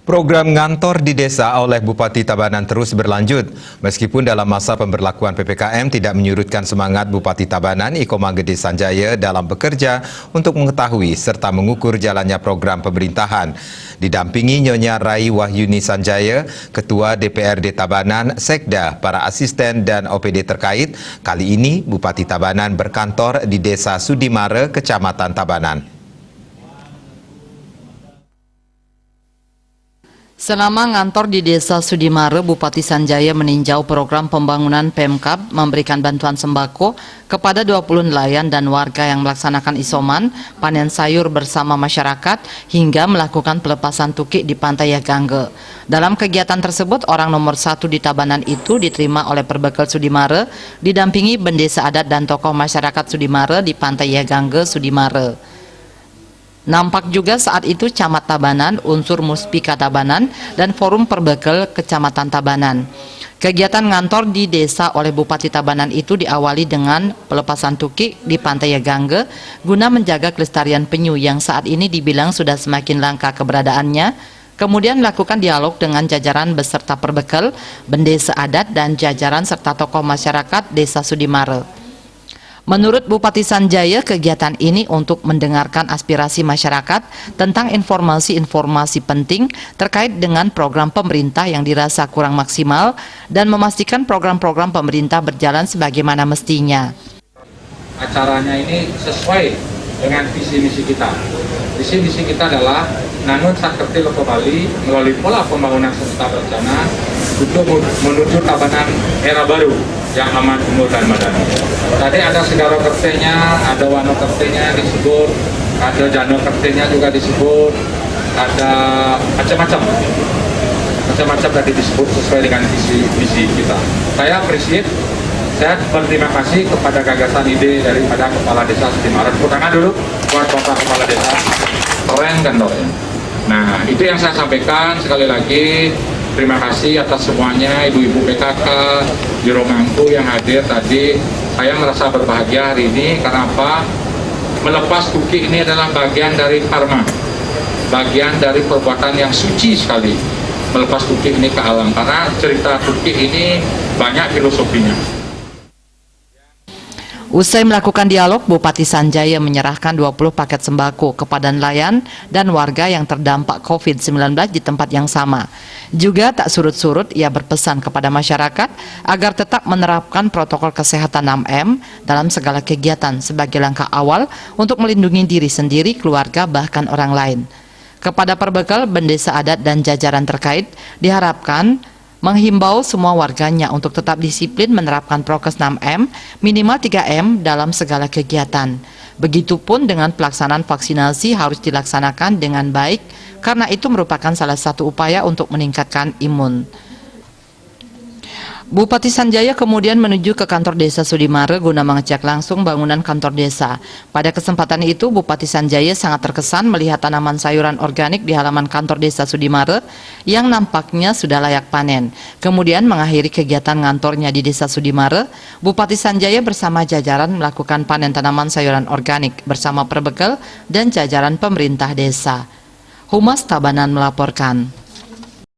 Program ngantor di desa oleh Bupati Tabanan terus berlanjut. Meskipun dalam masa pemberlakuan PPKM tidak menyurutkan semangat Bupati Tabanan Iko Manggede Sanjaya dalam bekerja untuk mengetahui serta mengukur jalannya program pemerintahan. Didampingi Nyonya Rai Wahyuni Sanjaya, Ketua DPRD Tabanan, Sekda, para asisten dan OPD terkait, kali ini Bupati Tabanan berkantor di Desa Sudimara, Kecamatan Tabanan. Selama ngantor di Desa Sudimara, Bupati Sanjaya meninjau program pembangunan Pemkab memberikan bantuan sembako kepada 20 nelayan dan warga yang melaksanakan isoman, panen sayur bersama masyarakat, hingga melakukan pelepasan tukik di Pantai Yagangge. Dalam kegiatan tersebut, orang nomor 1 di Tabanan itu diterima oleh Perbekel Sudimara, didampingi bendesa adat dan tokoh masyarakat Sudimara di Pantai Yagangge, Sudimara. Nampak juga saat itu Camat Tabanan, unsur Muspika Tabanan, dan Forum Perbekel Kecamatan Tabanan. Kegiatan ngantor di desa oleh Bupati Tabanan itu diawali dengan pelepasan tukik di Pantai Yagangge guna menjaga kelestarian penyu yang saat ini dibilang sudah semakin langka keberadaannya. Kemudian melakukan dialog dengan jajaran beserta Perbekel, bendesa adat, dan jajaran serta tokoh masyarakat Desa Sudimara. Menurut Bupati Sanjaya, kegiatan ini untuk mendengarkan aspirasi masyarakat tentang informasi-informasi penting terkait dengan program pemerintah yang dirasa kurang maksimal dan memastikan program-program pemerintah berjalan sebagaimana mestinya. Acaranya ini sesuai dengan visi misi kita. Visi misi kita adalah nangun sakerti loko Bali melalui pola pembangunan serta berencana untuk menuju Tabanan era baru yang aman, umur, dan madani. Tadi ada segala kertenya, ada wano kertenya disebut, ada jano kertenya juga disebut, ada macam-macam tadi disebut sesuai dengan visi kita. Saya appreciate, saya berterima kasih kepada gagasan ide daripada Kepala Desa Sudimara. Tepuk tangan dulu buat Bapak Kepala Desa, keren kan dong. Nah, itu yang saya sampaikan. Sekali lagi terima kasih atas semuanya, ibu-ibu PKK, Biro Mangku yang hadir tadi. Saya merasa berbahagia hari ini karena apa? Melepas tukik ini adalah bagian dari karma, bagian dari perbuatan yang suci sekali. Melepas tukik ini ke alam, karena cerita tukik ini banyak filosofinya. Usai melakukan dialog, Bupati Sanjaya menyerahkan 20 paket sembako kepada nelayan dan warga yang terdampak COVID-19 di tempat yang sama. Juga tak surut-surut, ia berpesan kepada masyarakat agar tetap menerapkan protokol kesehatan 6M dalam segala kegiatan sebagai langkah awal untuk melindungi diri sendiri, keluarga, bahkan orang lain. Kepada Perbekel, bendesa adat, dan jajaran terkait, diharapkan menghimbau semua warganya untuk tetap disiplin menerapkan prokes 6M, minimal 3M dalam segala kegiatan. Begitupun dengan pelaksanaan vaksinasi harus dilaksanakan dengan baik, karena itu merupakan salah satu upaya untuk meningkatkan imun. Bupati Sanjaya kemudian menuju ke kantor Desa Sudimara guna mengecek langsung bangunan kantor desa. Pada kesempatan itu, Bupati Sanjaya sangat terkesan melihat tanaman sayuran organik di halaman kantor Desa Sudimara yang nampaknya sudah layak panen. Kemudian mengakhiri kegiatan ngantornya di Desa Sudimara, Bupati Sanjaya bersama jajaran melakukan panen tanaman sayuran organik bersama Perbekel dan jajaran pemerintah desa. Humas Tabanan melaporkan.